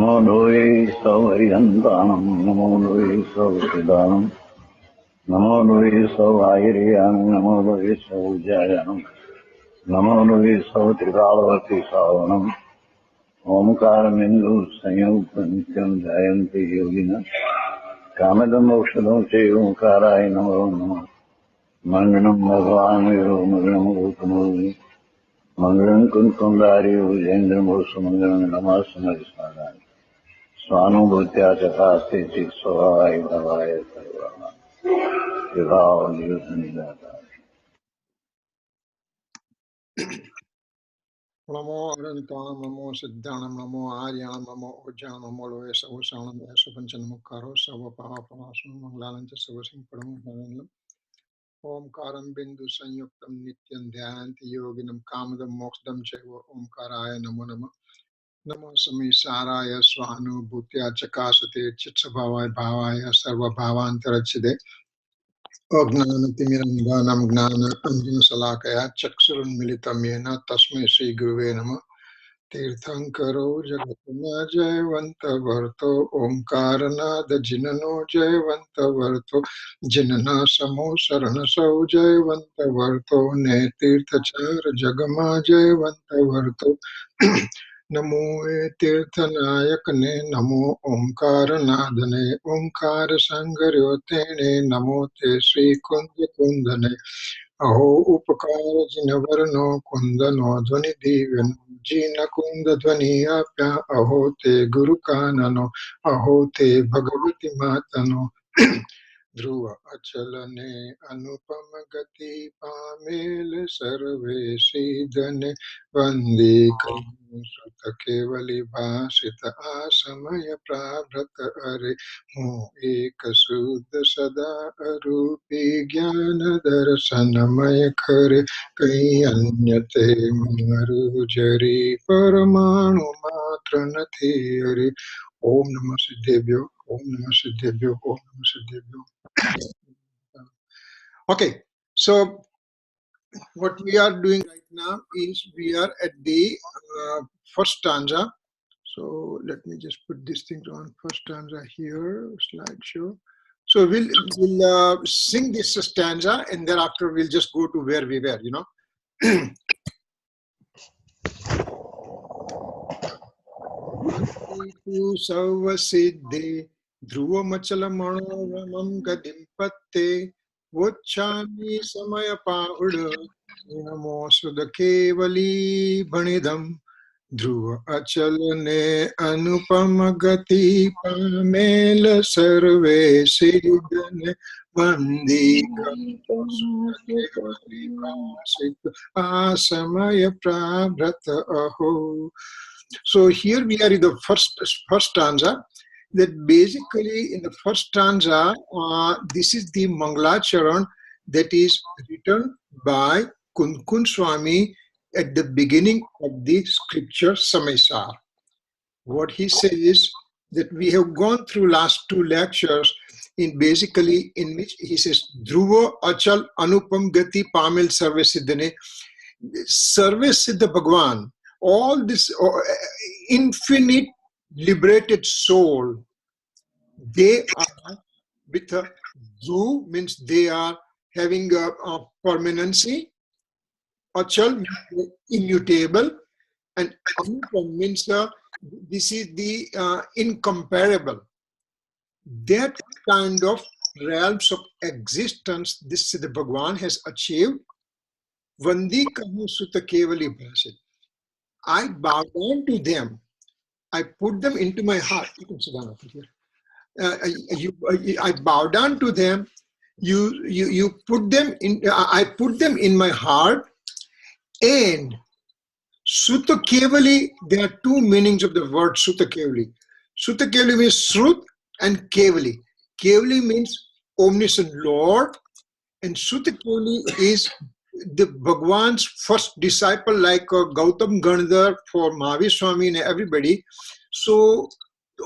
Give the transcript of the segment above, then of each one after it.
Namo Doi Sauridantanam, Namo Doi Sauridanam, Namo Doi Saurayiriyanam, Namo Doi Saujayanam, Namo Doi Sautridalavati Savanam, Omkaramindu Sanyupantyam Jayanti Yogina, Kamadam Okshadam Che Omkaraya Namo Namo, Mangalam Bhagavan Viro Mangalam Gautamurni, Mangalam Kunkundari Ujendram Bosu Mangalam Namasamarisadani. Swanubhutya Chakasti Chiksavai Bhavaya Sarvana Vibhav Niyutanidata. Namo Arantam, Namo Siddhanam, Namo Aryanam, Namo Ujjanam, Namo Loya Savasanam, Yasupanchanam Karo, Savapava Pranasam, Manglalanta Savasing Padam Havanam, Om Karam Bindu Sanyuktam Nityam Dhyanti Yoginam Kamadam Moksdam Chaiva Om Karaya Namo Nama. Namo Samaysaraya Swanu Bhutya Chakasate Chitsabhavaya Bhavaya Sarva Bhavantarachide Agnanatimirandhanam Gnana Anjana Salakaya Chaksurun Militam Yena Tasmai Sri Guruve Nama Tirthankaro Jagatana Jayavanta Varto Omkaranada Jinano Jayavanta Varto Jinana Samo Sarana Sau Jayavanta Varto Ne Tirthachara Jagama Jayavanta Varto Namo Tirthanayakane Namo Omkaranadane Omkara Sangaryotene Namo Te Sri Kunda Kundane Aho Upakara Jinavarno Kundano Dhvani Divan Jina Kunda Dhvani Apya Aho Te Guru Kanano Aho Te Bhagavati Matano Dhruva Achalane Anupam Gati Pamel Sarve Sidhane Vandi Sutta Kevali Bhasita Asamaya Prabhrata Are Mo Eka Suddha Sada Arupi Jnana Darshanamaya Kare Kai Anyate Marujari Paramanu Matra Nathi Are Om Namah Siddhebhyo, Om Namah Siddhebhyo, Om Namah Siddhebhyo. Okay, so what we are doing right now is we are at the first stanza. So let me just put this thing on first stanza here, slideshow. So we'll sing this stanza and thereafter we'll just go to where we were, you know. Siddhi Dhruva Machala Manoramam Gadimpatte Vochami Samaya Pauda Namo Sudha Kevali Bhanidam Dhruva Achalane Anupam Gati Pamela Sarve Siddhane Vandi Asamaya Prabhrata Aho. So here we are in the first stanza. That basically in the first stanza, this is the Mangalacharan that is written by Kunkun Swami at the beginning of the scripture Samaysar. What he says that we have gone through last two lectures in basically in which he says Dhruva Achal Anupam Gati Pamil Sarve Siddhane Sarve Siddha Bhagwan. All this infinite liberated soul, they are with a Dhruv means they are having a permanency, Achal means immutable, and Anupam means this is the incomparable. That kind of realms of existence this the Bhagwan has achieved. Vandi Kahu Sutta Kevali Bhasit. I bow down to them. I put them into my heart. You can sit down over here. I bow down to them. You put them in. I put them in my heart. And Sutta Kevali. There are two meanings of the word Sutta Kevali. Sutta Kevali means Srut and Kevali. Kevali means omniscient Lord, and Sutta Kevali is the Bhagwan's first disciple, like Gautam Gandhar for Mahavir Swami and everybody. So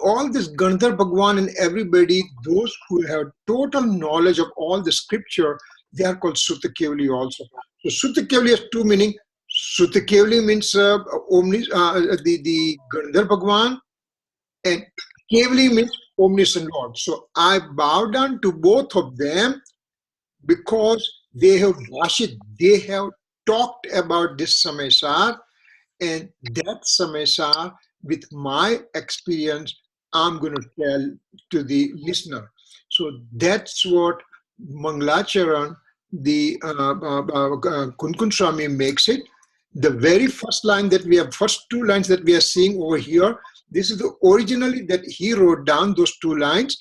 all this Gandhar Bhagwan and everybody, those who have total knowledge of all the scripture, they are called Sutta Kevali also. So Sutta Kevali has two meanings. Sutta Kevali means the Gandhar Bhagwan, and Kevali means omniscient Lord. So I bow down to both of them because they have they have talked about this Samaysar, and that Samaysar, with my experience, I'm going to tell to the listener. So that's what Mangalacharan, the Kunkun Swami makes it. The very first line that we have, first two lines that we are seeing over here, this is the originally that he wrote down, those two lines.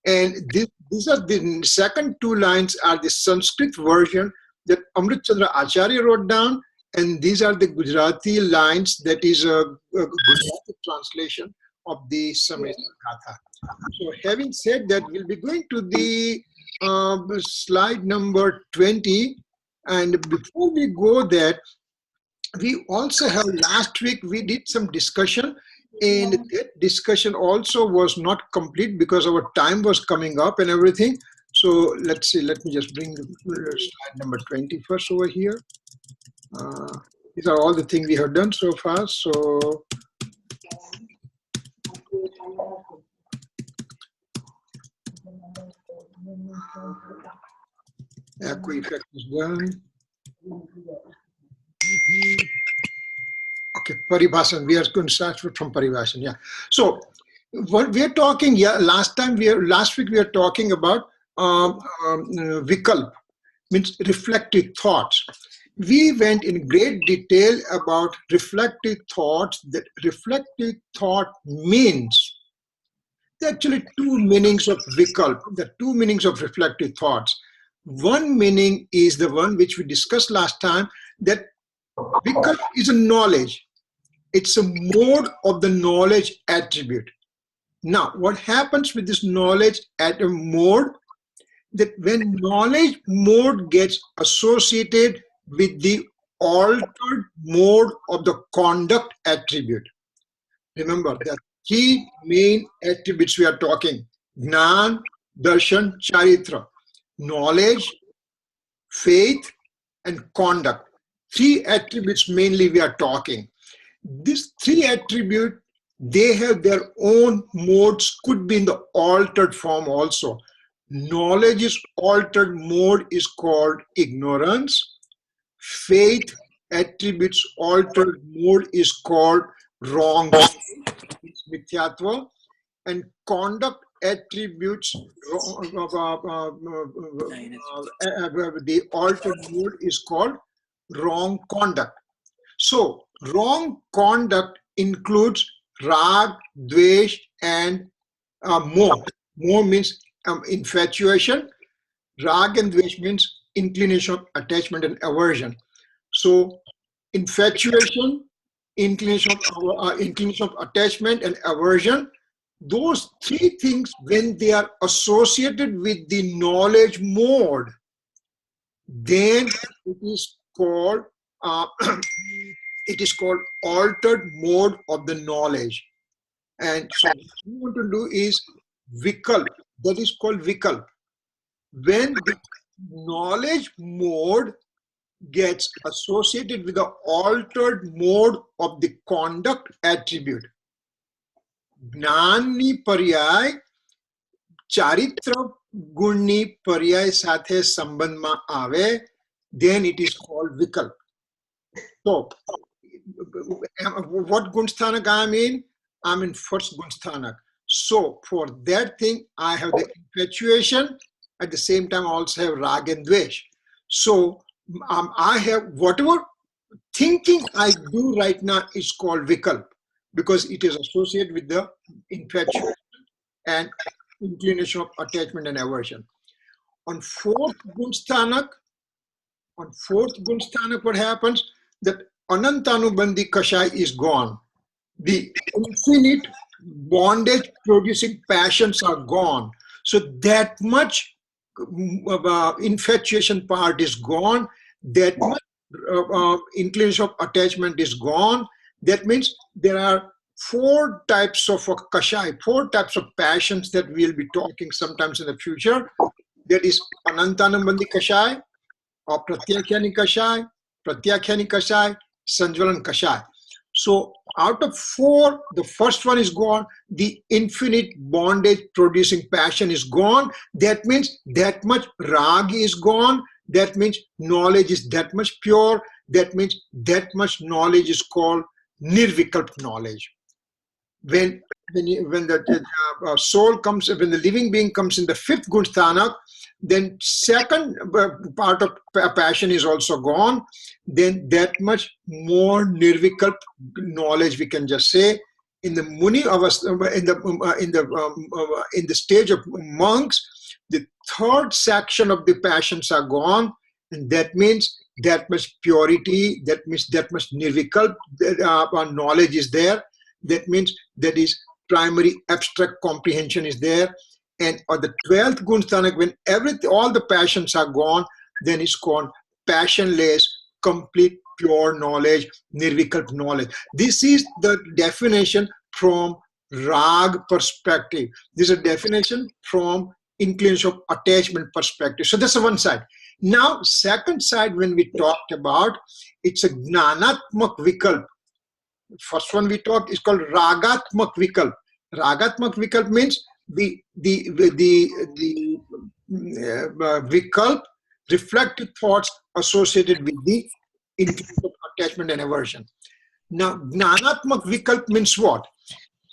And these are the second two lines are the Sanskrit version that Amrit Chandra Acharya wrote down. And these are the Gujarati lines that is a Gujarati translation of the Samaysar Gatha. So having said that, we'll be going to the slide number 20. And before we go there, we also have last week we did some discussion, and that discussion also was not complete because our time was coming up and everything. So let's see, let me just bring the slide number 20 first over here. These are all the things we have done so far. So echo effect is done. Okay, Paribhasan. We are going to start from Paribhasan. Yeah. So what we are talking, last week we are talking about Vikalp, means reflective thoughts. We went in great detail about reflective thoughts. That reflective thought means actually two meanings of Vikalp, the two meanings of reflective thoughts. One meaning is the one which we discussed last time, that Vikalp is a knowledge. It's a mode of the knowledge attribute. Now, what happens with this knowledge at a mode? That when knowledge mode gets associated with the altered mode of the conduct attribute. Remember, there are three main attributes we are talking: Gnan, Darshan, Charitra. Knowledge, faith, and conduct. Three attributes mainly we are talking. These three attributes, they have their own modes, could be in the altered form also. Knowledge's altered mode is called ignorance. Faith attributes altered mode is called wrong, mithyatva, and conduct attributes the altered mode is called wrong conduct. So wrong conduct includes rag, dvesh, and moh. Moh means infatuation. Rag and dvesh means inclination, attachment, and aversion. So infatuation, inclination of attachment, and aversion, those three things, when they are associated with the knowledge mode, then it is called altered mode of the knowledge. And so what we want to do is Vikalp. That is called Vikalp. When the knowledge mode gets associated with the altered mode of the conduct attribute, જ્ઞાનની પર્યાય ચારિત્ર ગુણની પર્યાય સાથે સંબંધમાં આવે, then it is called Vikalp. So what Gunsthanak I mean? I'm in first Gunsthanak. So for that thing, I have the infatuation. At the same time, I also have rag and dvesh. So I have whatever thinking I do right now is called Vikalp, because it is associated with the infatuation and inclination of attachment and aversion. On fourth Gunsthanak, what happens? That Anantanubandhi Kashai is gone. The infinite bondage producing passions are gone. So that much infatuation part is gone. That much inclination of attachment is gone. That means there are four types of kashai, four types of passions that we'll be talking sometimes in the future. That is Anantanambandhi Kashai, Pratyakhyani Kashai, Sanjvalan Kashai. So out of 4, the first one is gone. The infinite bondage producing passion is gone. That means that much rag is gone. That means knowledge is that much pure. That means that much knowledge is called nirvikalp knowledge. When the soul comes, when the living being comes in the 5th gunsthanak, then second part of passion is also gone. Then that much more nirvikalp knowledge, we can just say, in the muni in the stage of monks, the 3rd section of the passions are gone, and that means that much purity, that means that much nirvikalp knowledge is there. That means that is primary abstract comprehension is there. And on the 12th gunsthanak, when all the passions are gone, then it's called passionless, complete, pure knowledge, nirvikalp knowledge. This is the definition from rag perspective. This is a definition from inclination of attachment perspective. So that's the one side. Now, second side, when we talked about, it's a gnanatmak vikalp. First one we talked is called ragatmak vikalp. Ragatmak vikalp means the vikalp, reflective thoughts associated with the inclination of attachment and aversion. Now, gnanatmak vikalp means what?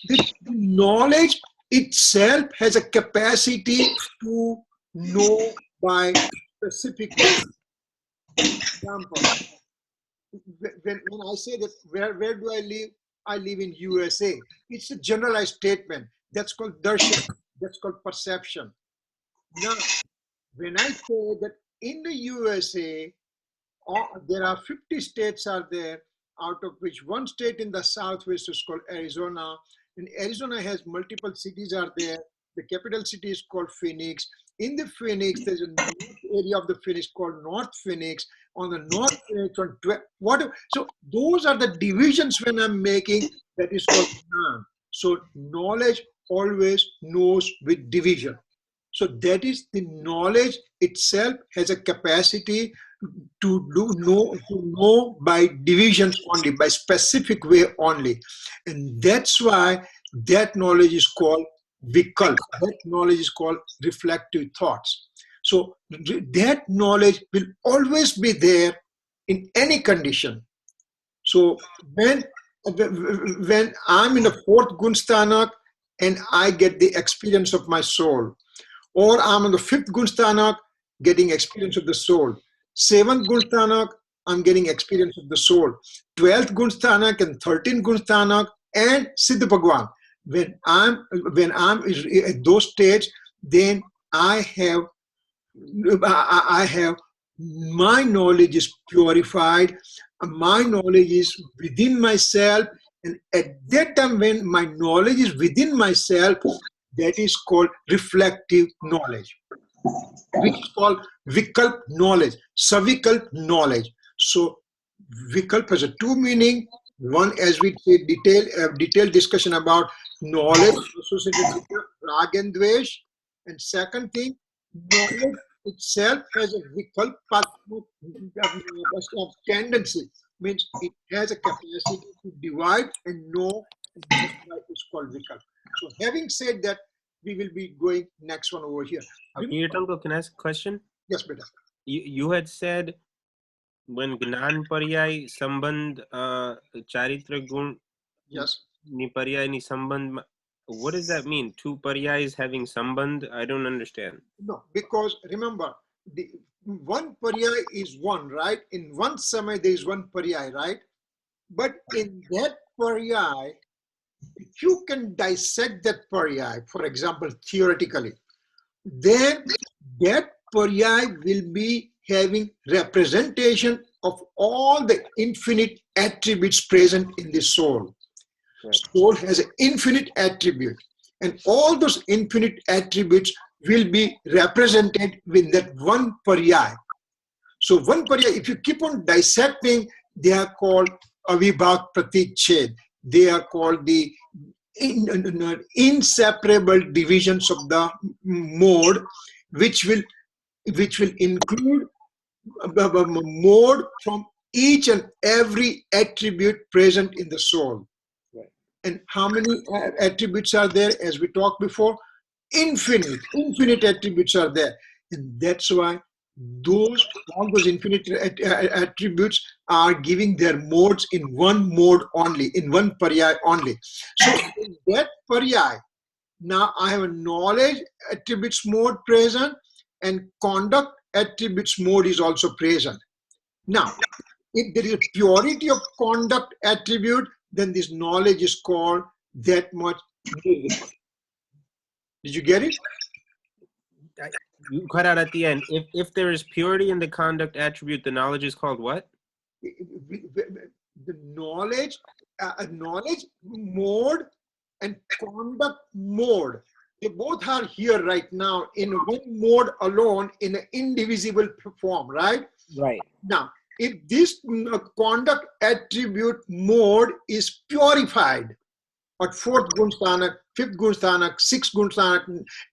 The knowledge itself has a capacity to know by specific example. When I say that where do I live? I live in USA. It's a generalized statement. That's called darshan. That's called perception. Now, when I say that in the USA, there are 50 states are there, out of which one state in the southwest is called Arizona. And Arizona has multiple cities are there. The capital city is called Phoenix. In the Phoenix, there's a area of the Phoenix called North Phoenix. On the North Phoenix, so those are the divisions when I'm making, that is called Gnan. So knowledge always knows with division. So that is the knowledge itself has a capacity to know by divisions only, by specific way only. And that's why that knowledge is called vikalp. That knowledge is called reflective thoughts. So that knowledge will always be there in any condition. So when I'm in the 4th gunsthanak and I get the experience of my soul, or I'm in the 5th gunsthanak getting experience of the soul, 7th gunsthanak I'm getting experience of the soul, 12th gunsthanak and 13th gunsthanak and Siddha Bhagwan. When I'm at those states, then I have my knowledge is purified, my knowledge is within myself, and at that time when my knowledge is within myself, that is called reflective knowledge, which is called vikalp knowledge, savikalp knowledge. So vikalp has a 2 meaning. One, as we say, detailed discussion about knowledge associated with rag and dvesh, and second thing, knowledge itself has a vikalp tendency, means it has a capacity to divide and know, and that's why it's called vikalp. So having said that, we will be going next one over here. Can I ask a question? Yes, beta. You had said when Gnan Paryay Sambandh Charitra Gun Yes. Ni Paryay Ni Sambandh. What does that mean? 2 Paryais having Sambandh? I don't understand. No, because remember, the one paryay is one, right? In one samay there is one paryay, right? But in that paryay, if you can dissect that paryay, for example, theoretically, then that paryay will be having representation of all the infinite attributes present in the soul. Right. Soul has an infinite attribute, and all those infinite attributes will be represented with that one paryay. So one paryay, if you keep on dissecting, they are called avibhag pratikched. They are called the inseparable divisions of the mode, which will include a mode from each and every attribute present in the soul. And how many attributes are there? As we talked before, infinite attributes are there. And that's why all those infinite attributes are giving their modes in one mode only, in one paryay only. So in that paryay, now I have a knowledge attributes mode present, and conduct attributes mode is also present. Now, if there is a purity of conduct attribute, then this knowledge is called that much nirvikal. Did you get it? You cut out at the end. If there is purity in the conduct attribute, the knowledge is called what? The knowledge mode and conduct mode, they both are here right now in one mode alone, in an indivisible form, right? Right. Now, if this conduct attribute mode is purified at fourth gunsthanak, fifth gunsthanak, sixth gunsthanak,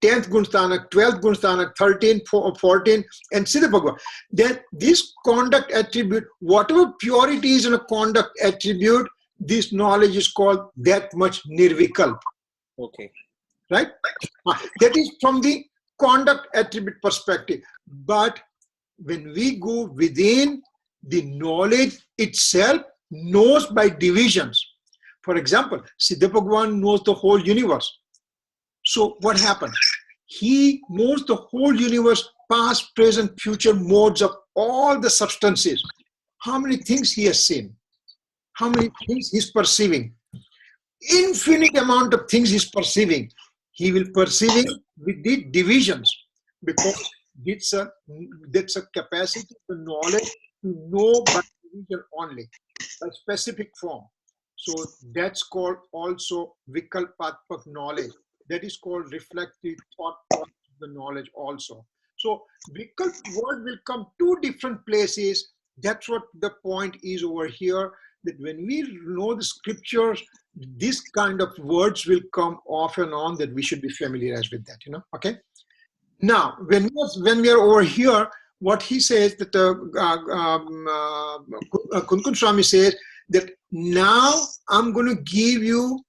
10th gunsthanak, 12th gunsthanak, 13, 14, and Siddha Bhagwan, then this conduct attribute, whatever purity is in a conduct attribute, this knowledge is called that much nirvikal. Okay. Right? That is from the conduct attribute perspective. But when we go within, the knowledge itself knows by divisions. For example, Siddha Bhagwan knows the whole universe. So what happened? He knows the whole universe, past, present, future modes of all the substances. How many things he has seen? How many things he's perceiving? Infinite amount of things he's perceiving. He will perceiving with the divisions, because that's a capacity, the knowledge to know by division only, by specific form. So that's called also vikalpatmak knowledge. That is called reflective thought of the knowledge also. So vikalp word will come two different places. That's what the point is over here, that when we know the scriptures, this kind of words will come off and on, that we should be familiarized with that, okay? Now, when we are over here, what he says, that Kunkun Swami says, that now I'm going to give you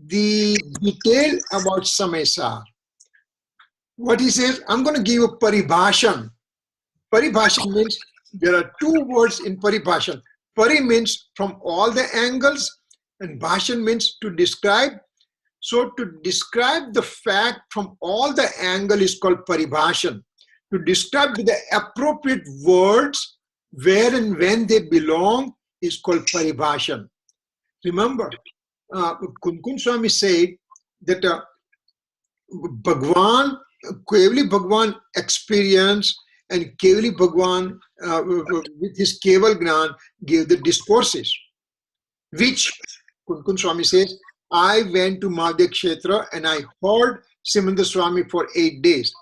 the detail about Samaysar. What he says, I'm going to give you paribhashan. Paribhashan means there are two words in paribhashan. Pari means from all the angles, and bhashan means to describe. So to describe the fact from all the angle is called paribhashan. To describe with the appropriate words, where and when they belong, is called paribhashan. Remember, Kunkun Swami said that Bhagwan, Kevali Bhagwan experience, and Kevali Bhagwan with his Keval Gnan gave the discourses, which Kunkun Swami says, I went to Madhya Kshetra and I heard Simandar Swami for 8 days.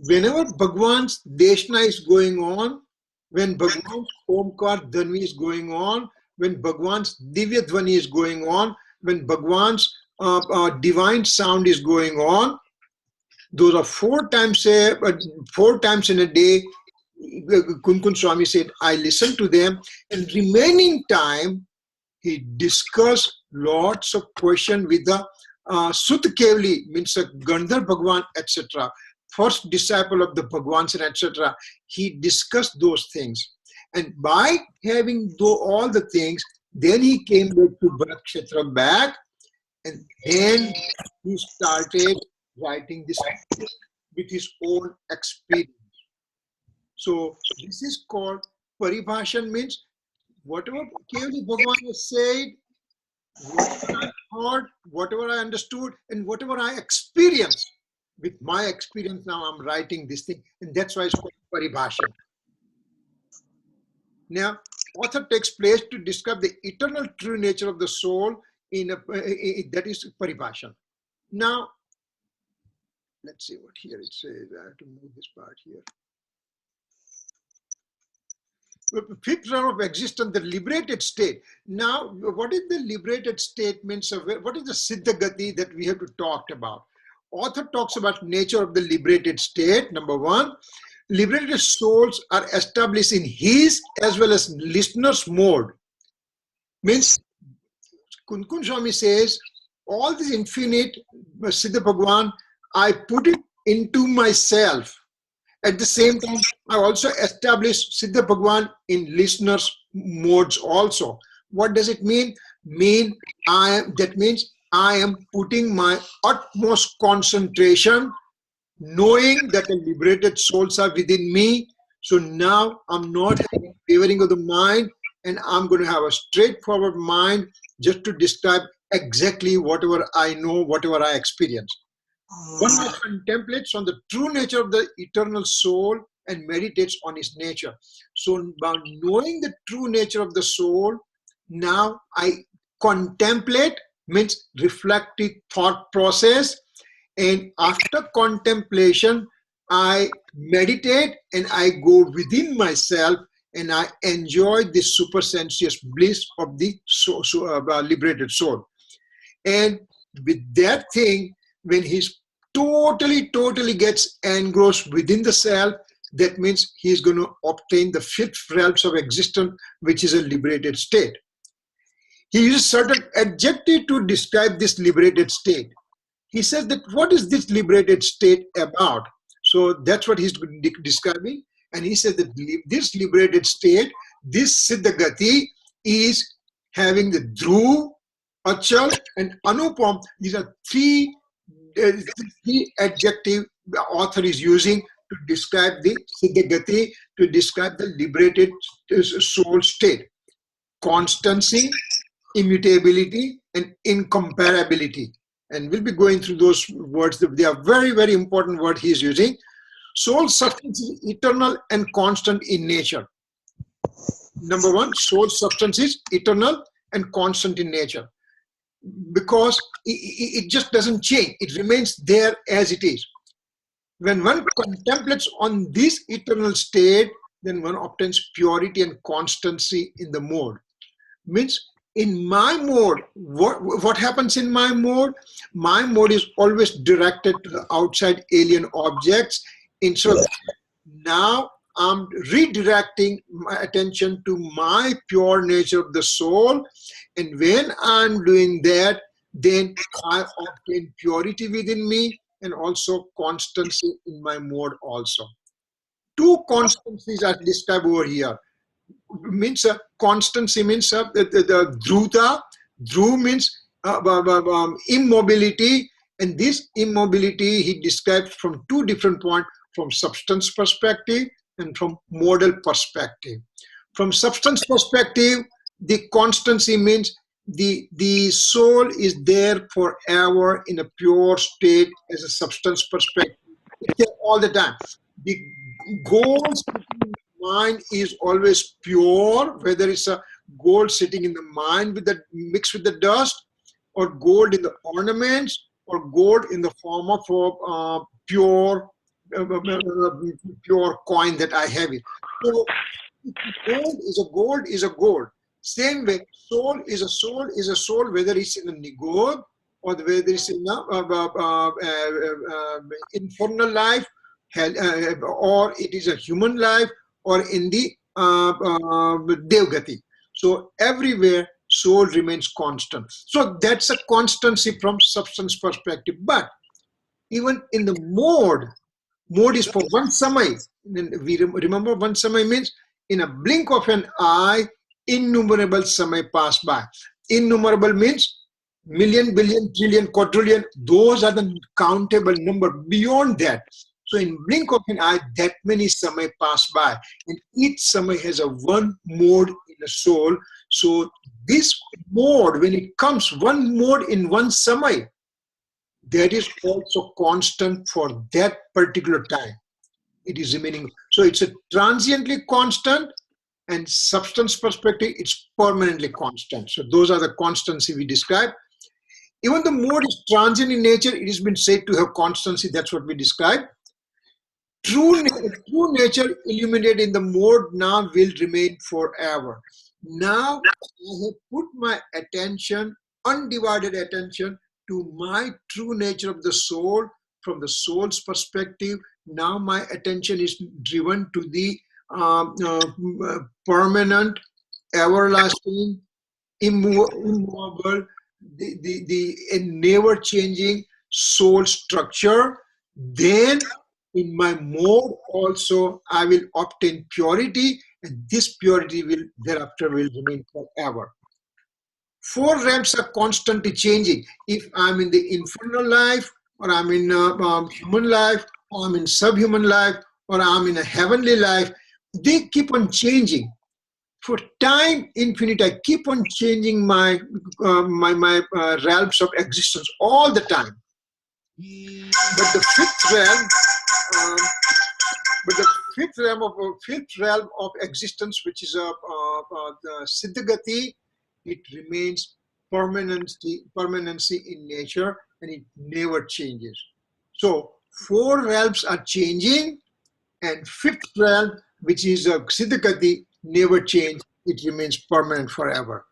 Whenever Bhagwan's Deshna is going on, when Bhagwan's Omkar Dhanvi is going on, when Bhagwan's Divya Dhvani is going on, when Bhagwan's divine sound is going on, those are 4 times in a day. Kunkun Swami said, I listened to them, and remaining time he discussed lots of questions with the Sut Kevali, means a Gandhar Bhagwan, etc. First disciple of the Bhagwans, etc. He discussed those things, and by having all the things, then he came back to Bharakshetra back, and then he started writing this with his own experience. So this is called paribhashan, means whatever Kevali Bhagwan has said, whatever I heard, whatever I understood, and whatever I experienced. With my experience now, I'm writing this thing, and that's why it's called paribhashan. Now, author takes place to describe the eternal true nature of the soul that is paribhashan. Now, let's see what here it says. I have to move this part here. The fifth realm of existence, the liberated state. Now, what is the liberated state means? What is the Siddha Gati that we have to talk about? Author talks about nature of the liberated state. Number 1, liberated souls are established in his as well as listener's mode. Means Kunkun Swami says, all this infinite Siddha Bhagwan, I put it into myself. At the same time, I also establish Siddha Bhagwan in listeners' modes also. What does it mean? That means I am putting my utmost concentration, knowing that the liberated souls are within me. So now I'm not having wavering of the mind, and I'm going to have a straightforward mind just to describe exactly whatever I know, whatever I experience. One who contemplates on the true nature of the eternal soul and meditates on its nature. So by knowing the true nature of the soul, now I contemplate, means reflective thought process, and after contemplation I meditate and I go within myself and I enjoy the supersensuous bliss of the liberated soul. And with that thing, when he's totally gets engrossed within the self, that means he's going to obtain the fifth realms of existence, which is a liberated state. He uses certain adjective to describe this liberated state. He says that what is this liberated state about? So that's what he's describing. And he says that this liberated state, this Siddhagati, is having the Dhruv, Achal, and Anupam. These are three adjective the author is using to describe the Siddhagati, to describe the liberated soul state. Constancy, immutability, and incomparability. And we'll be going through those words. They are very important words he is using. Soul substance is eternal and constant in nature. Number one, soul substance is eternal and constant in nature, because it just doesn't change. It remains there as it is. When one contemplates on this eternal state, then one obtains purity and constancy in the mode. Means in my mode, what happens in my mode? My mode is always directed to the outside alien objects. Instead of now, I'm redirecting my attention to my pure nature of the soul. And when I'm doing that, then I obtain purity within me and also constancy in my mode also. Two constancies are described over here. Means constancy means the dhruta. Dhruv means immobility, and this immobility he describes from two different points, from substance perspective and from modal perspective. From substance perspective, the constancy means the soul is there forever in a pure state as a substance perspective. It's there all the time. The gold sitting in the mind is always pure, whether it's a gold sitting in the mind with the mixed with the dust, or gold in the ornaments, or gold in the form of pure coin that I have it. So gold is a gold. Same way, soul is a soul, whether it's in a nigod or whether it's in infernal life, or it is a human life, or in the Devgati. So everywhere soul remains constant. So that's a constancy from substance perspective. But even in the mode is for one samay. We remember one samay means in a blink of an eye, innumerable samay pass by. Innumerable means million, billion, trillion, quadrillion. Those are the countable number. Beyond that, so in blink of an eye, that many samay pass by, and each samay has a one mode in the soul. So this mode, when it comes one mode in one samay, that is also constant for that particular time. It is remaining. So it's a transiently constant, and substance perspective, it's permanently constant. So those are the constancy we describe. Even the mode is transient in nature. It has been said to have constancy. That's what we describe. True nature illuminated in the mode now will remain forever. Now I have put my attention, undivided attention, to my true nature of the soul. From the soul's perspective, now my attention is driven to the permanent, everlasting, immovable, a never-changing soul structure, then in my mode also I will obtain purity, and this purity will thereafter will remain forever. Four realms are constantly changing. If I'm in the infernal life, or I'm in human life, or I'm in subhuman life, or I'm in a heavenly life, they keep on changing. For time infinite, I keep on changing my realms of existence all the time. But the fifth realm, fifth realm of existence, which is the Siddhagati, it remains permanency in nature, and it never changes. So 4 realms are changing, and fifth realm, which is a Siddhagati, never change. It remains permanent forever.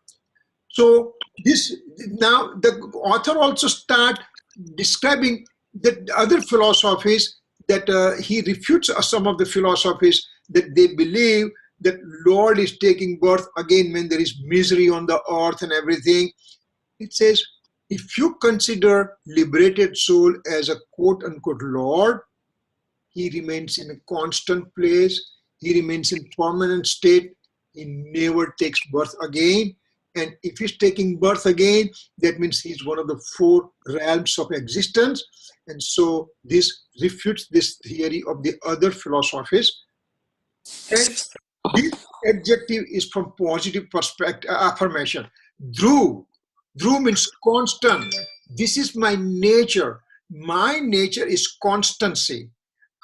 So this, now the author also start describing the other philosophies that he refutes some of the philosophies that they believe that Lord is taking birth again when there is misery on the earth and everything. It says, if you consider liberated soul as a quote unquote Lord, he remains in a constant place, he remains in permanent state, he never takes birth again. And if he's taking birth again, that means he's one of the 4 realms of existence. And so this refutes this theory of the other philosophies. And this adjective is from positive perspective affirmation. Dhruv means constant. This is my nature. My nature is constancy.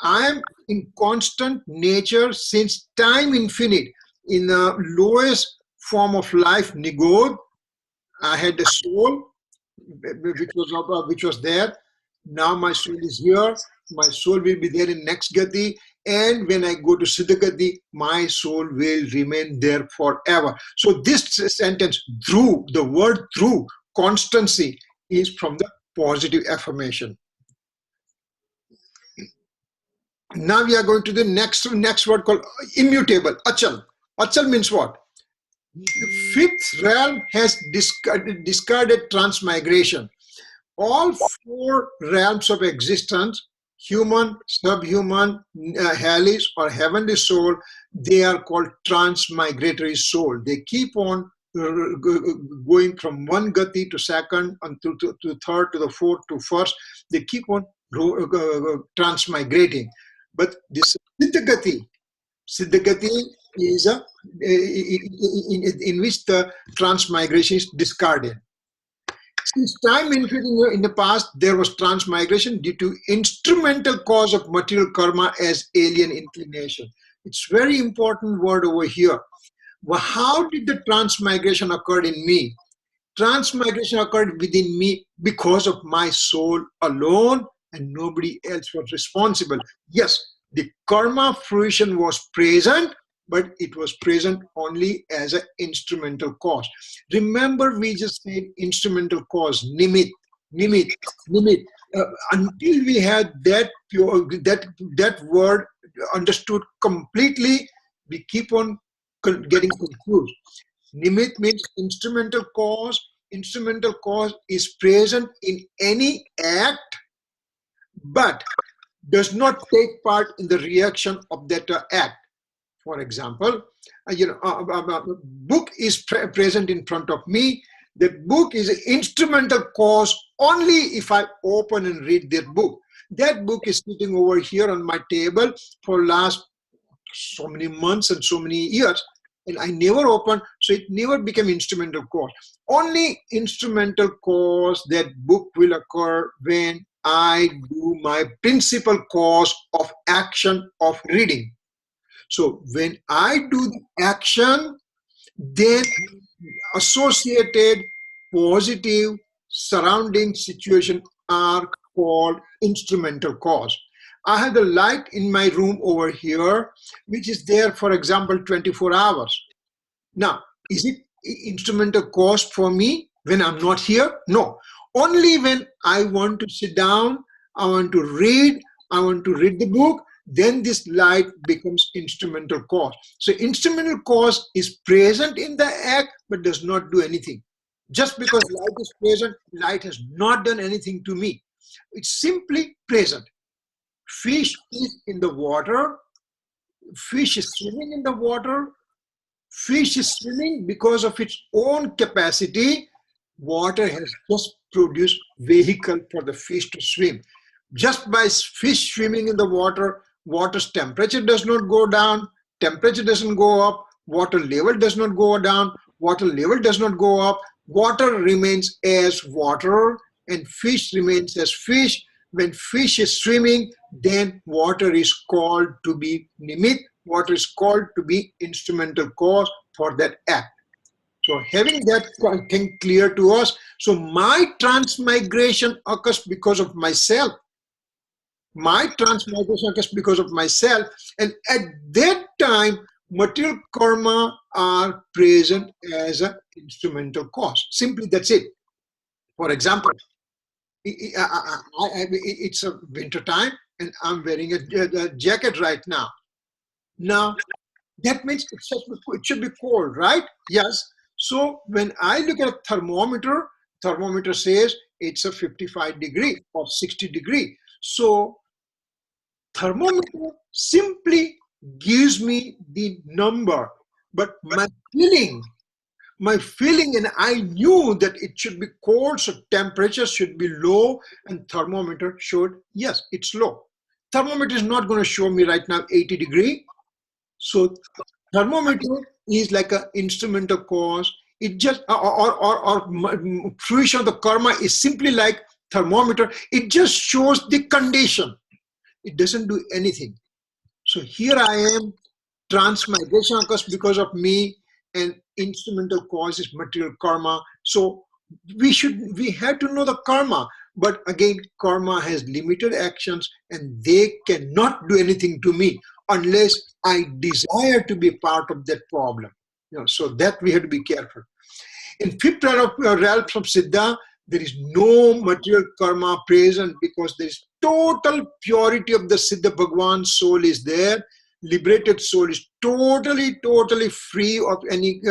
I am in constant nature since time infinite. In the lowest form of life, Nigod, I had a soul which was there. Now my soul is here. My soul will be there in next Gati. And when I go to Siddhagati, my soul will remain there forever. So this sentence, Dhruv, the word Dhruv, constancy, is from the positive affirmation. Now we are going to the next word called immutable, Achal. Achal means what? The fifth realm has discarded transmigration. All 4 realms of existence, human, subhuman, hellish or heavenly soul, they are called transmigratory soul. They keep on going from one gati to second, until to third, to the fourth, to first. They keep on transmigrating. But this Siddhagati is in which the transmigration is discarded. Since time infinite in the past, there was transmigration due to instrumental cause of material karma as alien inclination. It's very important word over here. Well, how did the transmigration occur in me? Transmigration occurred within me because of my soul alone, and nobody else was responsible. Yes, the karma fruition was present, but it was present only as an instrumental cause. Remember, we just said instrumental cause, nimit. Until we had that word understood completely, we keep on getting confused. Nimit means instrumental cause. Instrumental cause is present in any act, but does not take part in the reaction of that act. For example, a book is present in front of me. The book is an instrumental cause only if I open and read that book. That book is sitting over here on my table for last so many months and so many years, and I never opened, so it never became instrumental cause. Only instrumental cause, that book will occur when I do my principal cause of action of reading. So when I do the action, then associated positive surrounding situation are called instrumental cause. I have the light in my room over here, which is there, for example, 24 hours. Now, is it instrumental cause for me when I'm not here? No. Only when I want to sit down, I want to read the book, then this light becomes instrumental cause. So instrumental cause is present in the act but does not do anything. Just because light is present, light has not done anything to me. It's simply present. Fish is in the water. Fish is swimming in the water. Fish is swimming because of its own capacity. Water has just produced vehicle for the fish to swim. Just by fish swimming in the water, water's temperature does not go down, temperature doesn't go up, water level does not go down, water level does not go up, water remains as water and fish remains as fish. When fish is swimming, then water is called to be nimit, water is called to be instrumental cause for that act. So having that thing clear to us, so my transmigration occurs because of myself. My transmigration occurs because of myself, and at that time, material karma are present as an instrumental cause. Simply that's it. For example, it's a winter time and I'm wearing a jacket right now. Now, that means it should be cold, right? Yes. So when I look at a thermometer, thermometer says it's a 55 degree or 60 degree. So thermometer simply gives me the number, but my feeling, and I knew that it should be cold, so temperature should be low, and thermometer showed, yes, it's low. Thermometer is not going to show me right now 80 degree. So thermometer is like an instrumental cause. It just, or fruition of the karma is simply like thermometer. It just shows the condition. It doesn't do anything. So here I am, transmigration occurs because of me, and instrumental cause is material karma. So we have to know the karma, but again, karma has limited actions and they cannot do anything to me unless I desire to be part of that problem. So that we have to be careful. In fifth realm of Siddha, there is no material karma present because there is total purity of the Siddha Bhagwan soul is there. Liberated soul is totally free of any,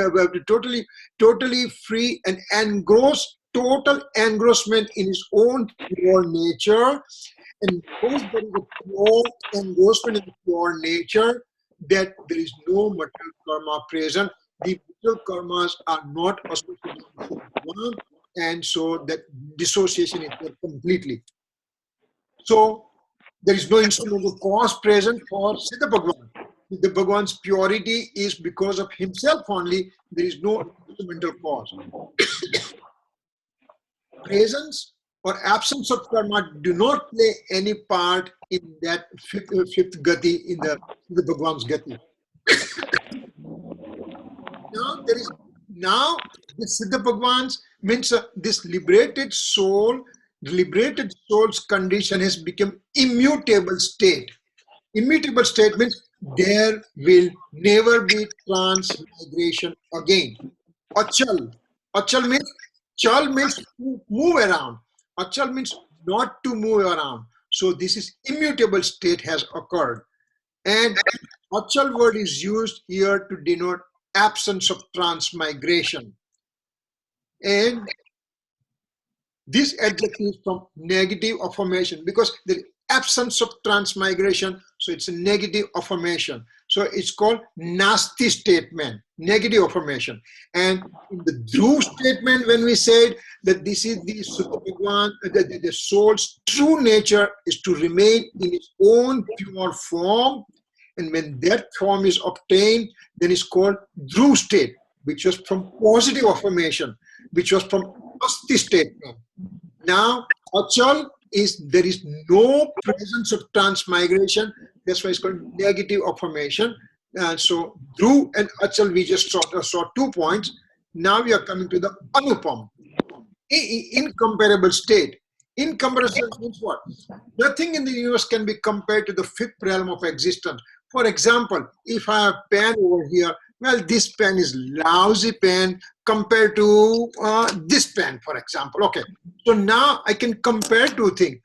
totally free and engrossed, total engrossment in his own pure nature. And because there is a pure engrossment in the pure nature, that there is no material karma present. The material karmas are not associated with one, and so that dissociation is there completely. So there is no instrumental cause present for Siddha Bhagwan. The Bhagwan's purity is because of himself only. There is no instrumental cause. Presence or absence of karma do not play any part in that fifth gati, in the Bhagwan's gati. Now the Siddha Bhagwan's means this liberated soul, the liberated soul's condition has become immutable state. Immutable state means there will never be transmigration again. Achal. Achal means, chal means to move around. Achal means not to move around. So this is immutable state has occurred. And achal word is used here to denote absence of transmigration. And this adjective is from negative affirmation because the absence of transmigration, so it's a negative affirmation. So it's called Nasti statement, negative affirmation. And in the Dhruv statement, when we said that this is the Suddha Bhagwan, the soul's true nature is to remain in its own pure form, and when that form is obtained, then it's called Dhruv state, which was from positive affirmation, which was from Asti statement. Now, Achal is there is no presence of transmigration. That's why it's called negative affirmation. So Dhruv and Achal, we just saw 2 points. Now we are coming to the Anupam, incomparable state. Incomparable means what? Nothing in the universe can be compared to the fifth realm of existence. For example, if I have pen over here, well, this pen is lousy pen compared to this pen, for example. Okay, so now I can compare 2 things.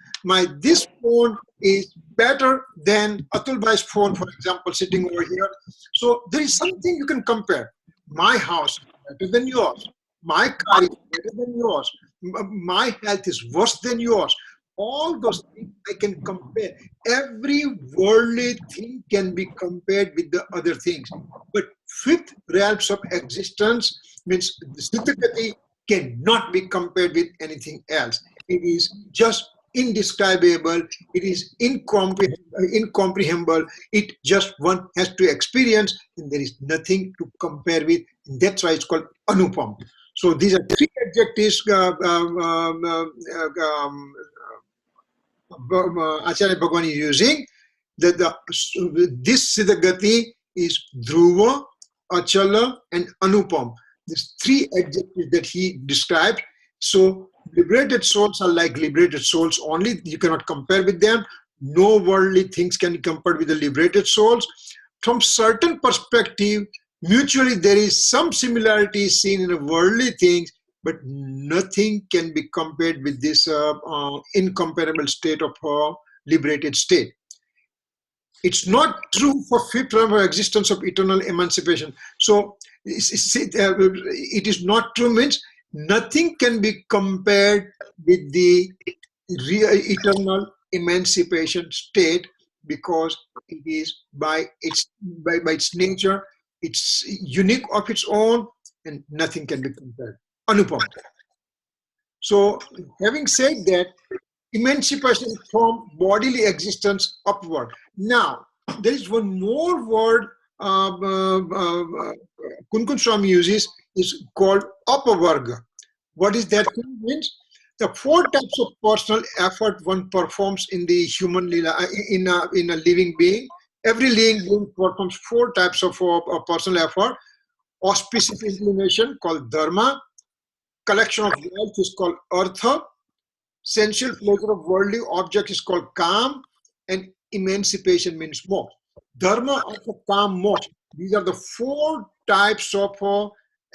This phone is better than Atul Bhai's phone, for example, sitting over here. So there is something you can compare. My house is better than yours. My car is better than yours. My health is worse than yours. All those things I can compare. Every worldly thing can be compared with the other things. But fifth realms of existence means the Siddhagati cannot be compared with anything else. It is just indescribable. It is incomprehensible. It just one has to experience, and there is nothing to compare with. And that's why it's called Anupam. So these are three adjectives Acharya Bhagavan is using. This Siddhagati is Dhruva, Achala, and Anupam. These three adjectives that he described. So liberated souls are like liberated souls only. You cannot compare with them. No worldly things can be compared with the liberated souls. From certain perspective, mutually there is some similarity seen in the worldly things, but nothing can be compared with this incomparable state of liberated state. It's not true for fifth realm of existence of eternal emancipation. So it is not true means nothing can be compared with the eternal emancipation state, because it is by its nature, it's unique of its own, and nothing can be compared. Anupam. So, having said that, emancipation from bodily existence upward. Now, there is one more word Kunkun Swami uses, is called apavarga. What is that thing means? The four types of personal effort one performs in the human lila, in a living being. Every living being performs four types of personal effort. Auspicious inclination called dharma, collection of wealth is called artha, sensual pleasure of worldly objects is called kam, and emancipation means moksha. Dharma, artha, kam, moksha. These are the four types of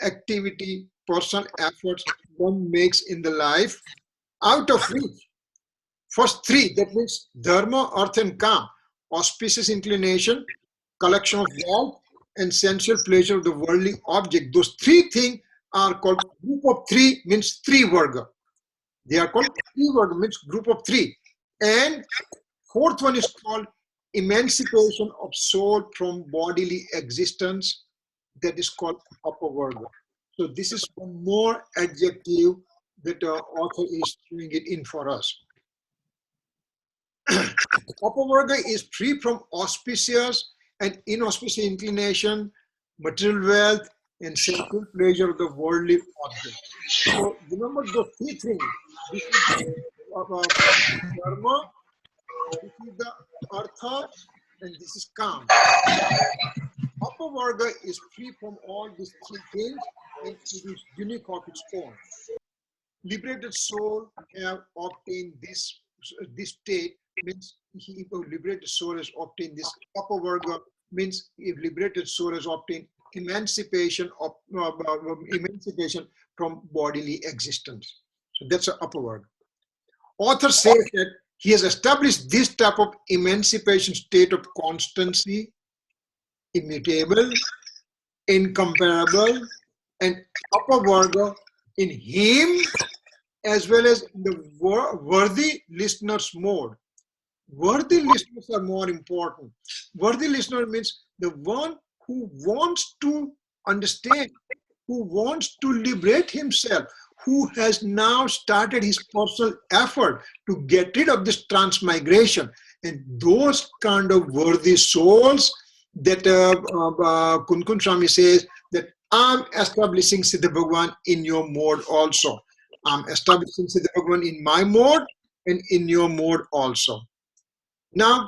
activity, personal efforts one makes in the life, out of which first three, that means dharma, artha, and kam, auspicious inclination, collection of wealth, and sensual pleasure of the worldly object. Those three things are called group of three, means three varga. They are called three varga, means group of three. And fourth one is called emancipation of soul from bodily existence. That is called apavarga. So this is one more adjective that the author is doing it in for us. Apavarga is free from auspicious and inauspicious inclination, material wealth, and sensual pleasure of the worldly object. So remember those three things. This is the dharma, this is the artha, and this is kam. Apavarga is free from all these three things, and it is unique of its own. Liberated soul have obtained this state, means if a liberated soul has obtained this apavarga, means if liberated soul has obtained emancipation of emancipation from bodily existence. So that's an apavarga. Author says that he has established this type of emancipation state of constancy, immutable, incomparable, and apavarga in him, as well as in the worthy listeners mode. Worthy listeners are more important. Worthy listener means the one who wants to understand, who wants to liberate himself, who has now started his personal effort to get rid of this transmigration. And those kind of worthy souls that Kunkun Swami says that I'm establishing Siddha Bhagavan in your mode also. I'm establishing Siddha Bhagavan in my mode and in your mode also. Now,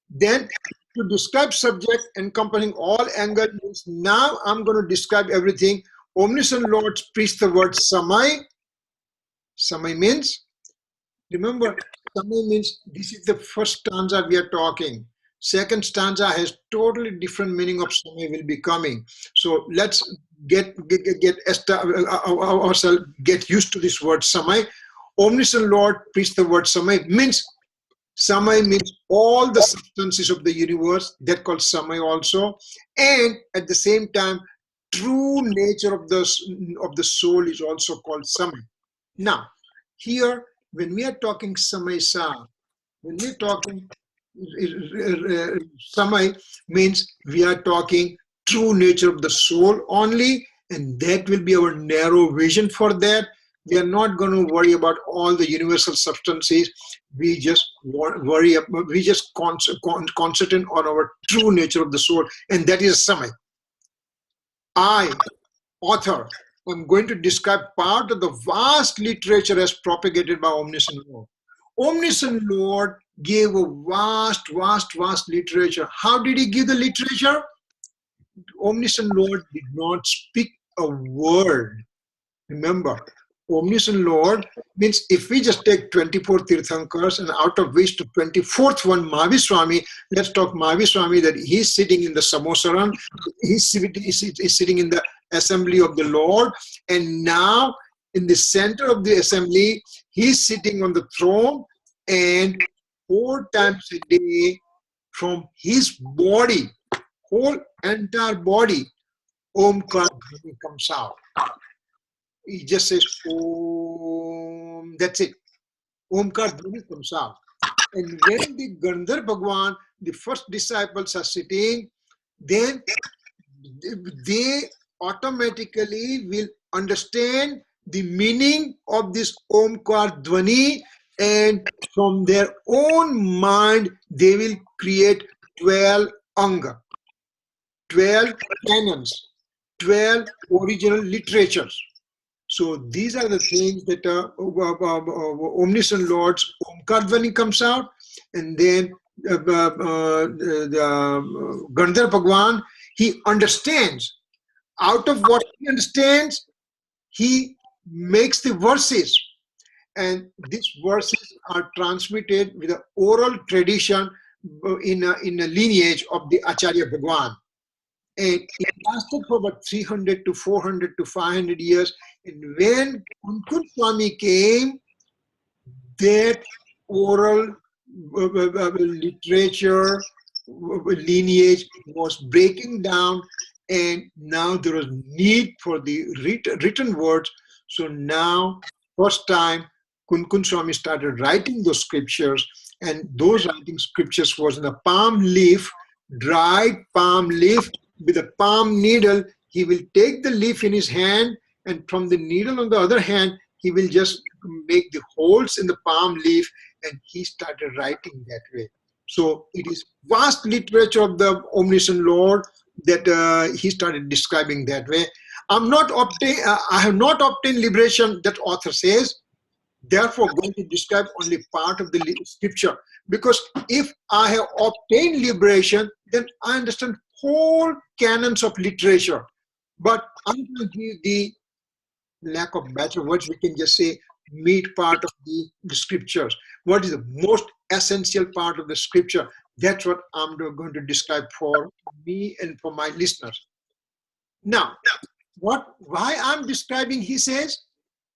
then to describe subject encompassing all angle means now I'm going to describe everything. Omniscient Lord preached the word Samay. Samay means, remember, Samay means this is the first stanza we are talking. Second stanza has totally different meaning of Samay will be coming. So let's get used to this word Samay. Omniscient Lord preached the word Samay. Samay means all the substances of the universe, that called Samay also. And at the same time, true nature of the soul is also called Samay. Now, here, when we are talking Samaysar, when we are talking Samay, means we are talking true nature of the soul only, and that will be our narrow vision for that. We are not going to worry about all the universal substances. We just concentrate on our true nature of the soul, and that is Samay. I, author, am going to describe part of the vast literature as propagated by Omniscient Lord. Omniscient Lord gave a vast literature. How did he give the literature? Omniscient Lord did not speak a word. Remember, Omniscient Lord means if we just take 24 Tirthankars and out of which the 24th one, Mahaviswami, let's talk Mahaviswami, that he's sitting in the Samosaran, he's sitting in the assembly of the Lord, and now in the center of the assembly, he's sitting on the throne, and 4 times a day from his body, whole entire body, Omkar comes out. He just says Om, that's it. Omkar Dhruv comes out. And when the Gandhar Bhagwan, the first disciples are sitting, then they automatically will understand the meaning of this Omkar Dhvani, and from their own mind they will create 12 anga, 12 canons, 12 original literatures. So these are the things that Omniscient Lord's Omkar Dhvani comes out, and then the Gandhar Bhagwan, he understands. Out of what he understands, he makes the verses, and these verses are transmitted with an oral tradition in a lineage of the Acharya Bhagwan. And it lasted for about 300 to 400 to 500 years. And when Kunkun Swami came, that oral literature lineage was breaking down, and now there was need for the written words. So now, first time, Kunkun Swami started writing those scriptures, and those writing scriptures was in a palm leaf, dried palm leaf. With a palm needle, he will take the leaf in his hand, and from the needle on the other hand, he will just make the holes in the palm leaf, and he started writing that way. So it is vast literature of the Omniscient Lord that he started describing that way. I have not obtained liberation, that author says. Therefore, going to describe only part of the scripture, because if I have obtained liberation, then I understand whole canons of literature. But I'm going to give the lack of better words, we can just say meat part of the scriptures. What is the most essential part of the scripture? That's what I'm going to describe for me and for my listeners. Now, why I'm describing, he says,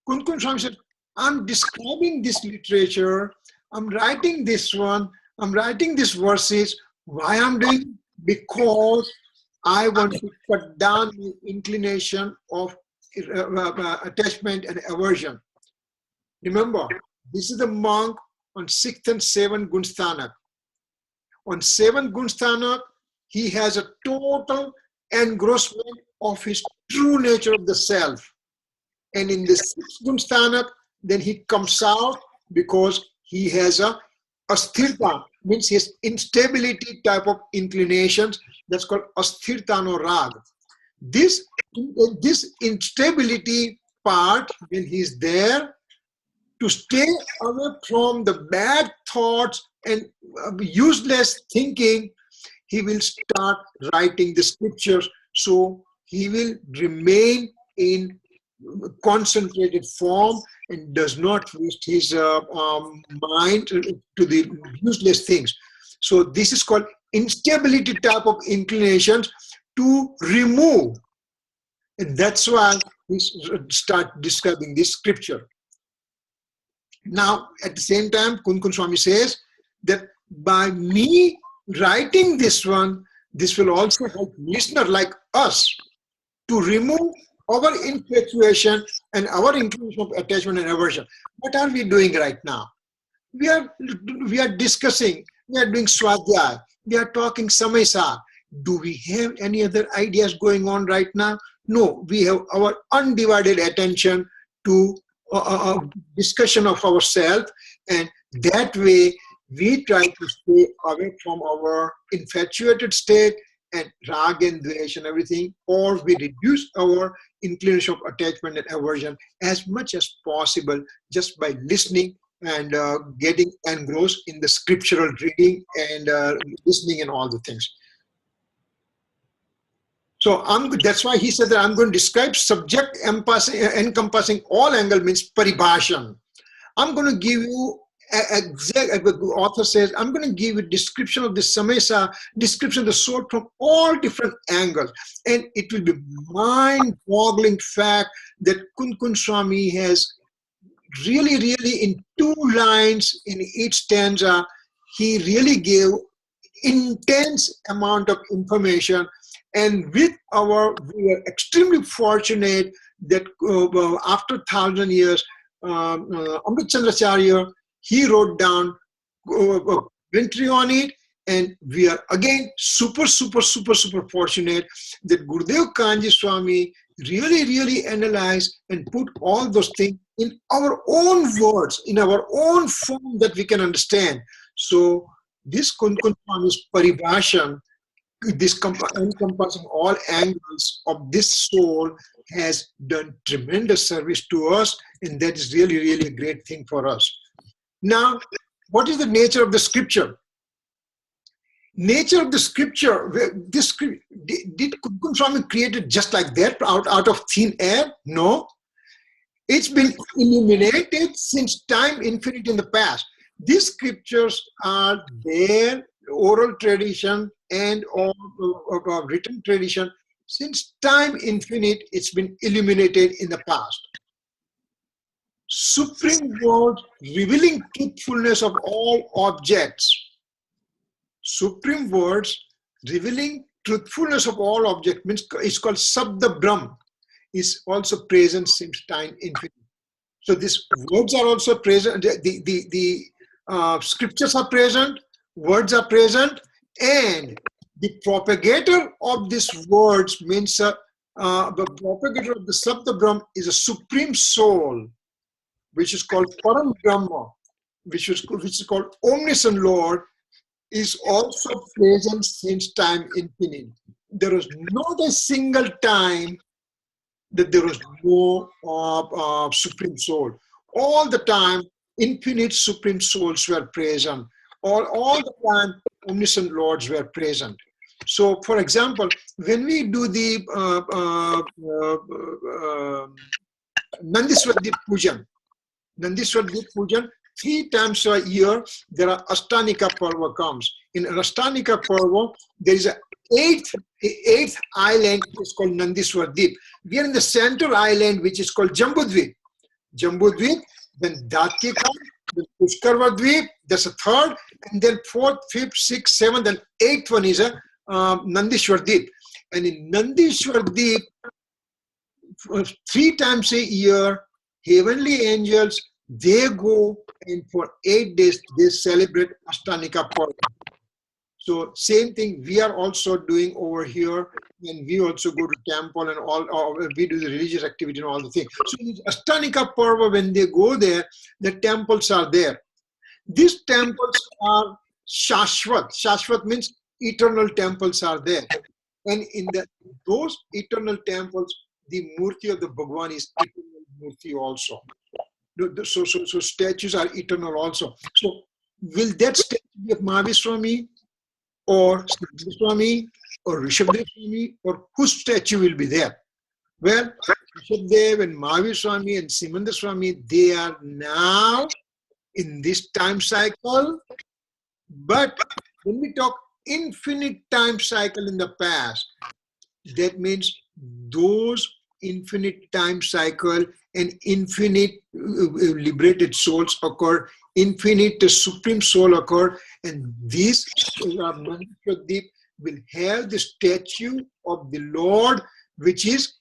Kunkun Swami said, I'm describing this literature, I'm writing this one, I'm writing these verses. Why I'm doing it? Because I want to cut down the inclination of attachment and aversion. Remember, this is the monk on 6th and 7th Gunsthanak. On 7th Gunsthanak, he has a total engrossment of his true nature of the self. And in the 6th Gunsthanak, then he comes out because he has a asthirta, means his instability type of inclinations. That's called asthirtano rag. This instability part, when he's there, to stay away from the bad thoughts and useless thinking, he will start writing the scriptures. So he will remain in concentrated form and does not waste his mind to the useless things. So this is called instability type of inclinations to remove. And that's why we start describing this scripture. Now, at the same time, Kun Swami says that by me writing this one, this will also help listener like us to remove our infatuation and our inclination of attachment and aversion. What are we doing right now? We are discussing, we are doing Swadhay, we are talking Samaysar. Do we have any other ideas going on right now? No, we have our undivided attention to discussion of ourselves, and that way we try to stay away from our infatuated state and rag and dvesh and everything, or we reduce our inclination of attachment and aversion as much as possible just by listening and getting engrossed in the scriptural reading and listening and all the things. So that's why he said that I'm going to describe subject encompassing all angle, means paribhashan. I'm going to give you exact, the author says, I'm going to give you a description of the Samaysar, description of the soul from all different angles. And it will be mind-boggling fact that Kun Swami has really in 2 lines in each stanza, he really gave intense amount of information. And we are extremely fortunate that after 1,000 years, Amrit Chandracharya, he wrote down commentary on it, and we are again super fortunate that Gurudev Kanji Swami really analyzed and put all those things in our own words, in our own form that we can understand. So this Kun Swami's paribhashan, this encompassing all angles of this soul, has done tremendous service to us, and that is really a great thing for us. Now, what is the nature of the scripture? Nature of the scripture, did Kun Swami create it just like that, out of thin air? No. It's been illuminated since time infinite in the past. These scriptures are there, oral tradition and written tradition. Since time infinite, it's been illuminated in the past. Supreme word revealing truthfulness of all objects. Supreme words revealing truthfulness of all objects means it's called Sabda Brahm, is also present since time infinite. So these words are also present, the scriptures are present, words are present, and the propagator of these words means the propagator of the Sabda Brahm is a supreme soul, which is called Param Brahma, which is called Omniscient Lord, is also present since time infinite. There is not a single time that there was no supreme soul. All the time, infinite supreme souls were present. All the time, omniscient lords were present. So, for example, when we do the Nandiswadip Pujan, 3 times a year, there are Ashtanika Parva comes. In Ashtanika Parva, there is an eighth island, which is called Nandiswadip. We are in the center island, which is called Jambudvip. Jambudvip, then Datkika, then Pushkarvadvip, there's a 3rd, and then 4th, 5th, 6th, 7th, and 8th one is a Nandishwardip. And in Nandishwardip, 3 times a year, heavenly angels, they go and for 8 days they celebrate Ashtanika Parva. So same thing we are also doing over here, and we also go to temple and all, we do the religious activity and all the things. So in Ashtanika Parva, when they go there, the temples are there. These temples are Shashvat. Shashvat means eternal temples are there. And in those eternal temples, the Murti of the Bhagwan is eternal Murti also. So statues are eternal also. So will that statue be of Mahavishwami or Swami or Rishabdev Swami, or whose statue will be there? Well, Rishabdev and Mahavishwami and Simandar Swami, they are now in this time cycle. But when we talk infinite time cycle in the past, that means those infinite time cycle and infinite liberated souls occur, infinite supreme soul occur, and this Mantradeep will have the statue of the Lord, which is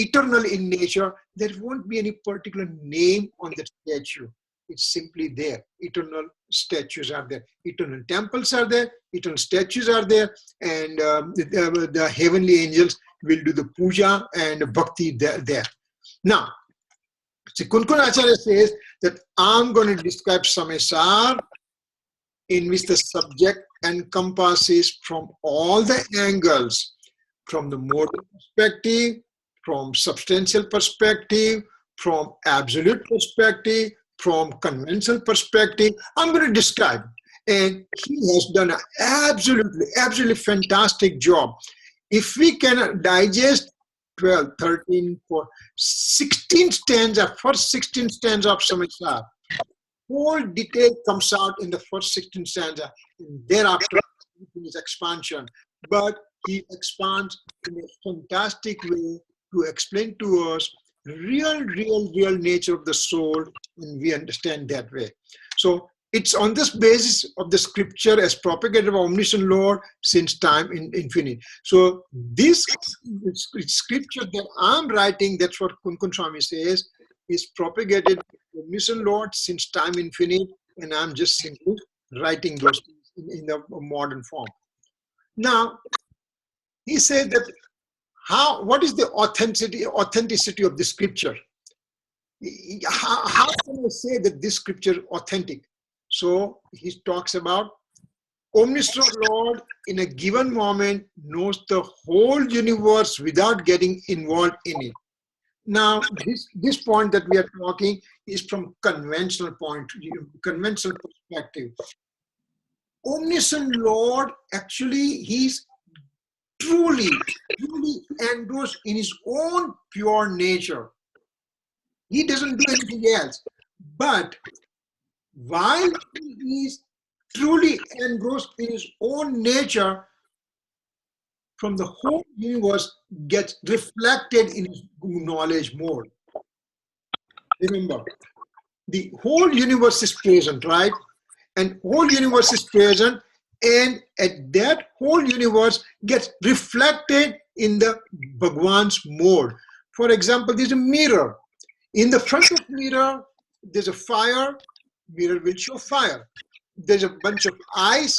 eternal in nature. There won't be any particular name on the statue. It's simply there. Eternal statues are there. Eternal temples are there. Eternal statues are there. And the heavenly angels will do the puja and bhakti there. Now, Kunkun Acharya says that I'm going to describe Samaysar, in which the subject encompasses from all the angles, from the modal perspective, from substantial perspective, from absolute perspective, from conventional perspective. I'm going to describe. And he has done an absolutely fantastic job. If we can digest 12, 13, 14, 16 stanza, first 16 stanza of Samaysar, whole detail comes out in the first 16 stanza, and thereafter in his expansion. But he expands in a fantastic way to explain to us real nature of the soul, and we understand that way. So it's on this basis of the scripture as propagated by Omniscient Lord since time infinite. So this scripture that I'm writing, that's what Kunkun Swami says, is propagated by Omniscient Lord since time infinite, and I'm just simply writing those things in the modern form. Now, he said that what is the authenticity of the scripture? How can I say that this scripture is authentic? So he talks about Omniscient Lord in a given moment knows the whole universe without getting involved in it. Now, this point that we are talking is from conventional perspective. Omniscient Lord, actually, he's truly engrossed in his own pure nature. He doesn't do anything else. But while he is truly engrossed in his own nature, from the whole universe gets reflected in his knowledge mode. Remember, the whole universe is present, right? And whole universe is present, and at that whole universe gets reflected in the Bhagwan's mode. For example, there's a mirror. In the front of the mirror, there's a fire, mirror will show fire. There's a bunch of ice,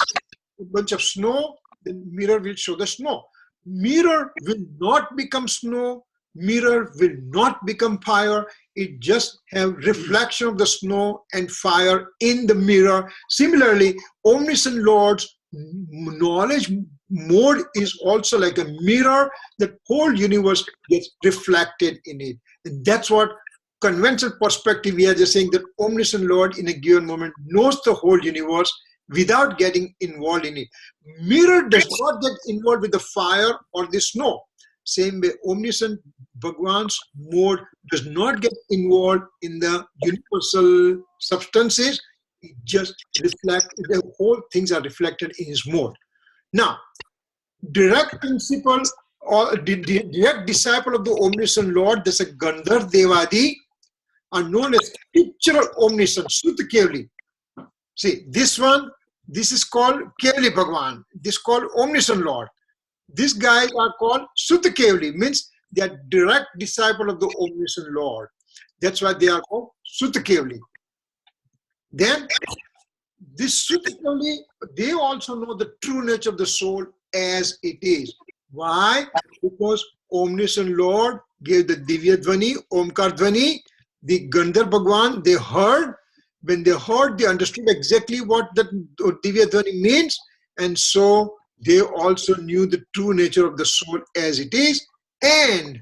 a bunch of snow, the mirror will show the snow. Mirror will not become snow, mirror will not become fire. It just have reflection of the snow and fire in the mirror. Similarly, Omniscient Lord's knowledge mode is also like a mirror. The whole universe gets reflected in it. And that's what conventional perspective, we are just saying that Omniscient Lord in a given moment knows the whole universe without getting involved in it. Mirror does not get involved with the fire or the snow. Same way, Omniscient Bhagwan's mode does not get involved in the universal substances. It just reflects, the whole things are reflected in his mode. Now, direct principle or direct disciple of the Omniscient Lord, there's a Gandhar Devadi, are known as pictorial omniscience, Sutta Kevali. See, this one, this is called Kevali Bhagwan. This is called Omniscient Lord. These guys are called Sutta Kevali, means they are direct disciple of the Omniscient Lord. That's why they are called Sutta Kevali. Then, this Sutta Kevali, they also know the true nature of the soul as it is. Why? Because Omniscient Lord gave the Divya Dhvani, Omkar Dhvani, the Gandhar Bhagwan, they heard. When they heard, they understood exactly what that Divya Dhvani means. And so they also knew the true nature of the soul as it is. And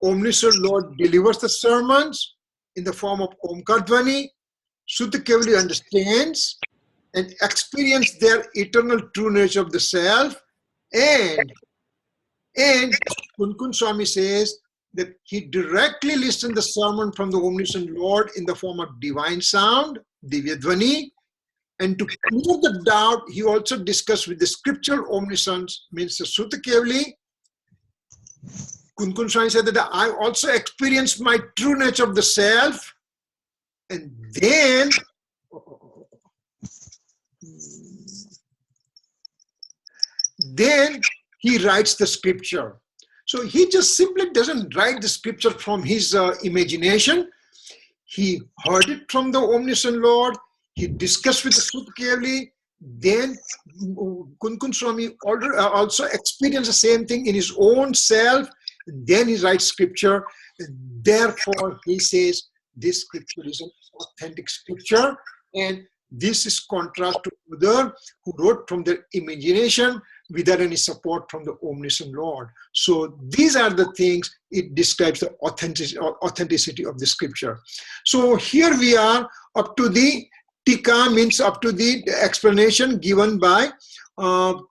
Omniscient Lord delivers the sermons in the form of Omkar Dhvani. Sutta Kevali understands and experiences their eternal true nature of the self. And Kunkun Swami says that he directly listened the sermon from the Omniscient Lord in the form of divine sound, Divya Dhvani. And to clear the doubt, he also discussed with the scriptural omniscience, means the Sutta Kevali, Kunkun Swami said that I also experienced my true nature of the self, and then he writes the scripture. So he just simply doesn't write the scripture from his imagination. He heard it from the omniscient Lord. He discussed with the Sutta Kevali. Then Kunkun Swami also experienced the same thing in his own self. Then he writes scripture. Therefore, he says this scripture is an authentic scripture, and this is contrast to other who wrote from their imagination without any support from the omniscient Lord. So these are the things it describes the authenticity of the scripture. So here we are up to the Tika, means up to the explanation given by Amrit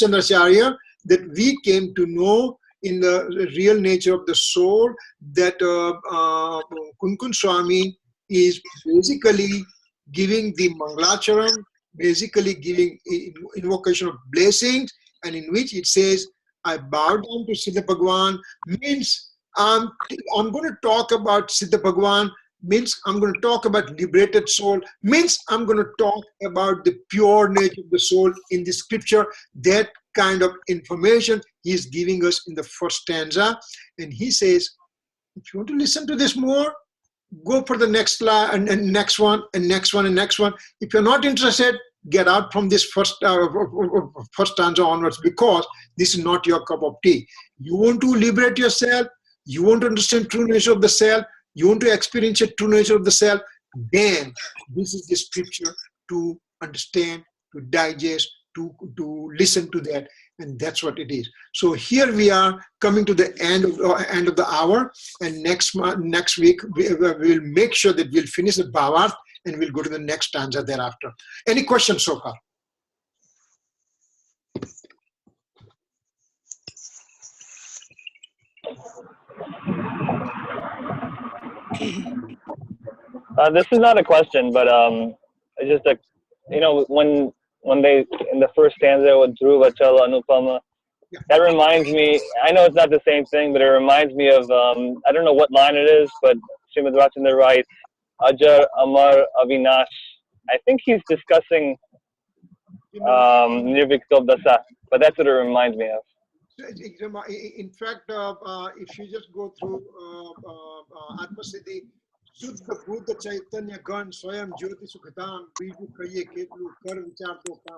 Chandracharya, that we came to know in the real nature of the soul, that Kunkun Swami is basically giving the Mangalacharan, basically giving invocation of blessings, and in which it says, I bow down to Siddha Bhagwan, means I'm going to talk about Siddha Bhagwan, means I'm going to talk about liberated soul, means I'm going to talk about the pure nature of the soul in the scripture. That kind of information he is giving us in the first stanza. And he says, if you want to listen to this more, go for the next slide and next one and next one and next one. If you're not interested, get out from this first stanza onwards, because this is not your cup of tea. You want to liberate yourself, you want to understand true nature of the self, you want to experience the true nature of the self, then this is the scripture to understand, to digest, to listen to that, and that's what it is. So here we are coming to the end of the hour, and next week we will make sure that we'll finish the Bhavarth and we'll go to the next stanza thereafter. Any questions so far? This is not a question, but it's just a, when they in the first stanza with Dhruv, Achal, Anupam, that reminds me. I know it's not the same thing, but it reminds me of I don't know what line it is, but Srimad Rajendra writes Ajar, Amar, Avinash. I think he's discussing Nirvikto Dasa, but that's what it reminds me of. In fact, if you just go through Atmasiddhi, Suddha Buddha Chaitanya Gan Swayam Jyoti Sukhatam Biju Kaye Ketlu Kar Vichar Doka,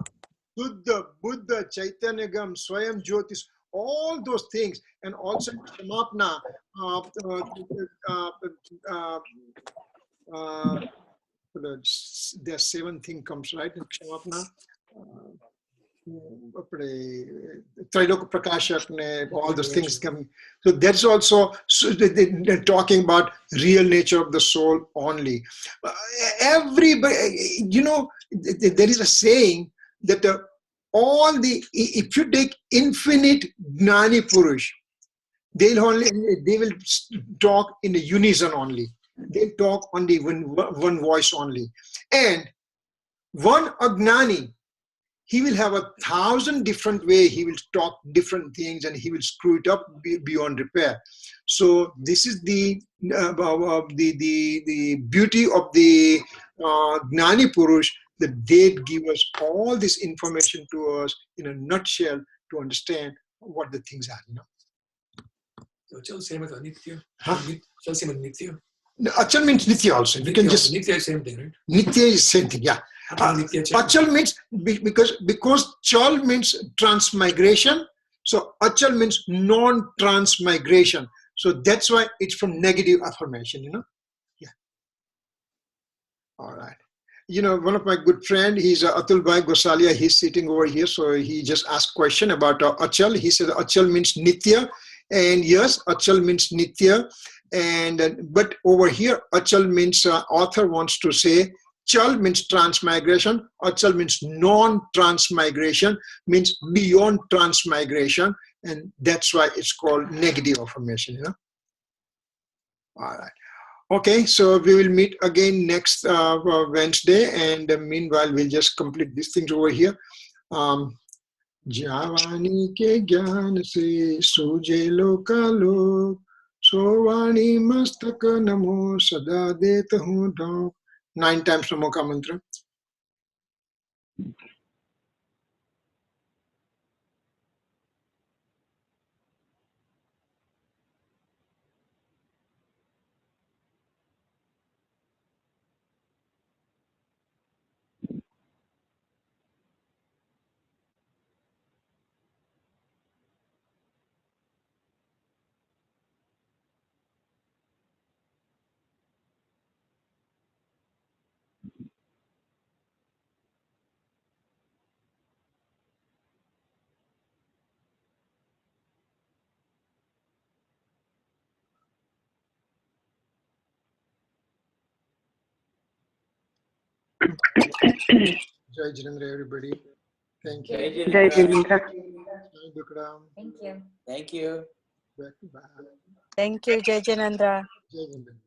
Suddha Buddha Chaitanya Gam Swayam Jyoti, all those things, and also Samapna, there's 7 things comes right in Samapna. Trilok Prakashak, all those things coming. So that's also they're talking about real nature of the soul only. Everybody, there is a saying that if you take infinite Gnani Purush, they will talk in a unison only. They talk only one voice only. And one Agnani, he will have 1,000 different ways. He will talk different things, and he will screw it up beyond repair. So this is the beauty of the Gnani Purush, that they give us all this information to us in a nutshell to understand what the things are. So Achal same as Nitya. Huh? Achal same as Nitya. Achal means Nitya also. You can just Nitya is same thing, right? Nitya is same thing, yeah. Achal means because Chal means transmigration, so Achal means non-transmigration. So that's why it's from negative affirmation, Yeah. All right. One of my good friend, he's Atul Bhai Gosalia. He's sitting over here, so he just asked question about Achal. He said Achal means Nitya, and yes, Achal means Nitya, but over here Achal means author wants to say. Chal means transmigration, Achal means non-transmigration, means beyond transmigration, and that's why it's called negative affirmation, All right. Okay, so we will meet again next Wednesday, and meanwhile we'll just complete these things over here. ज्ञावाणी के ज्ञान से सूझे लोकालोक, सो वाणी मस्तक नमो सदा देत हूँ ढोक. 9 times नमो का मंत्र. Jai Jinendra, everybody. Thank you. Jai Jinendra. Jai Bikram. Thank you. Thank you. Back to back. Thank you, Jai Jinendra. Jai Jinendra.